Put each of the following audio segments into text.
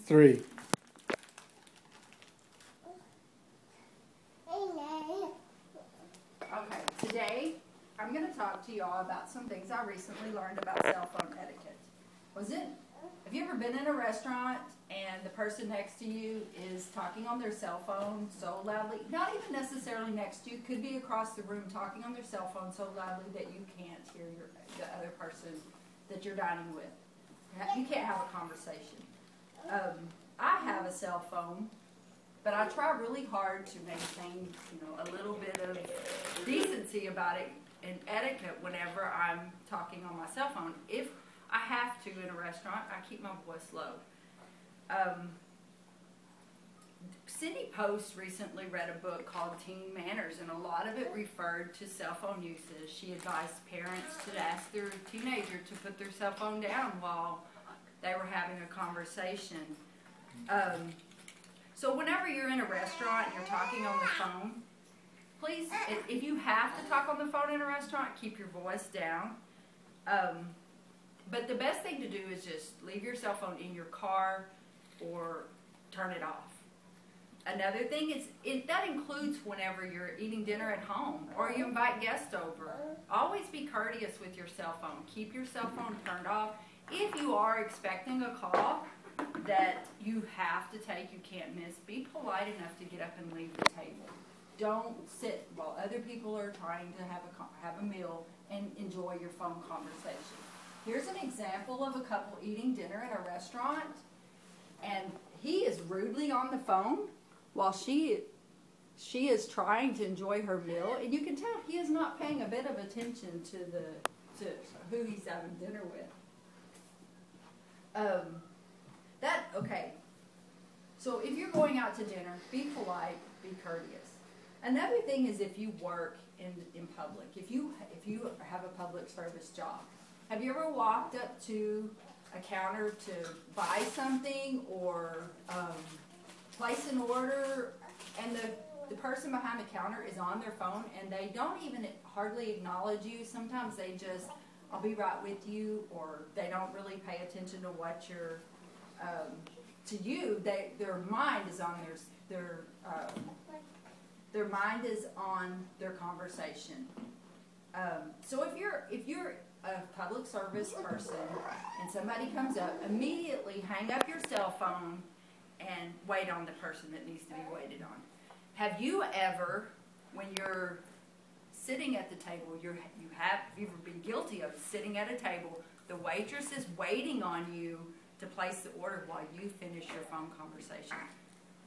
3. Okay, today I'm going to talk to y'all about some things I recently learned about cell phone etiquette. Have you ever been in a restaurant and the person next to you is talking on their cell phone so loudly, not even necessarily next to you, could be across the room talking on their cell phone so loudly that you can't hear the other person that you're dining with. You can't have a conversation. I have a cell phone, but I try really hard to maintain, a little bit of decency about it and etiquette whenever I'm talking on my cell phone. If I have to in a restaurant, I keep my voice low. Cindy Post recently read a book called Teen Manners, and a lot of it referred to cell phone usage. She advised parents to ask their teenager to put their cell phone down while they were having a conversation. So whenever you're in a restaurant and you're talking on the phone, please, if you have to talk on the phone in a restaurant, keep your voice down. But the best thing to do is just leave your cell phone in your car or turn it off. Another thing is, that includes whenever you're eating dinner at home or you invite guests over. Always be courteous with your cell phone. Keep your cell phone turned off. If you are expecting a call that you have to take, you can't miss, be polite enough to get up and leave the table. Don't sit while other people are trying to have a meal and enjoy your phone conversation. Here's an example of a couple eating dinner in a restaurant, and he is rudely on the phone while she is trying to enjoy her meal, and you can tell he is not paying a bit of attention to who he's having dinner with. Okay. So if you're going out to dinner, be polite, be courteous. Another thing is if you work in public, if you have a public service job, have you ever walked up to a counter to buy something or place an order, and the person behind the counter is on their phone and they don't even hardly acknowledge you? Sometimes they just, I'll be right with you, or they don't really pay attention to what you're, to you. Their mind is on their mind is on their conversation. So if you're a public service person and somebody comes up, immediately hang up your cell phone and wait on the person that needs to be waited on. Have you ever, when you're sitting at the table, you've ever been guilty of sitting at a table, the waitress is waiting on you to place the order while you finish your phone conversation?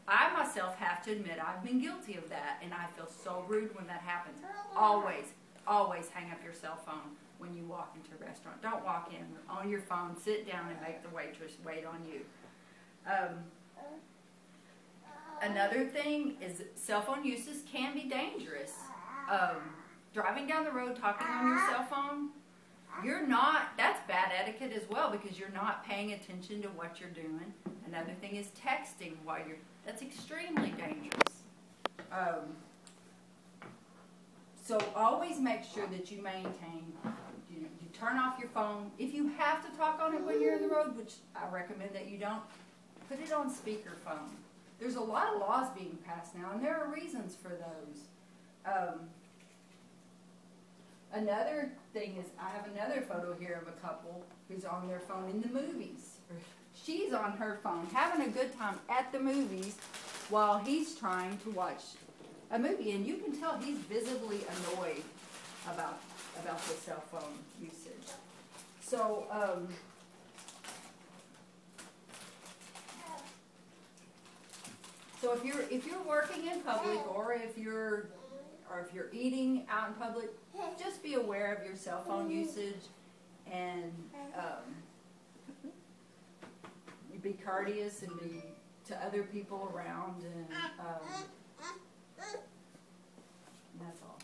I myself have to admit I've been guilty of that, and I feel so rude when that happens. Always hang up your cell phone when you walk into a restaurant. Don't walk in on your phone, sit down and make the waitress wait on you. Another thing is cell phone uses can be dangerous. Driving down the road talking on your cell phone, that's bad etiquette as well, because you're not paying attention to what you're doing. Another thing is texting that's extremely dangerous. So always make sure that you maintain, you turn off your phone. If you have to talk on it when you're in the road, which I recommend that you don't, put it on speakerphone. There's a lot of laws being passed now, and there are reasons for those. Another thing is, I have another photo here of a couple who's on their phone in the movies. She's on her phone having a good time at the movies while he's trying to watch a movie, and you can tell he's visibly annoyed about the cell phone usage. So so if you're working in public, or if you're eating out in public, just be aware of your cell phone usage, and be courteous and be to other people around, and that's all.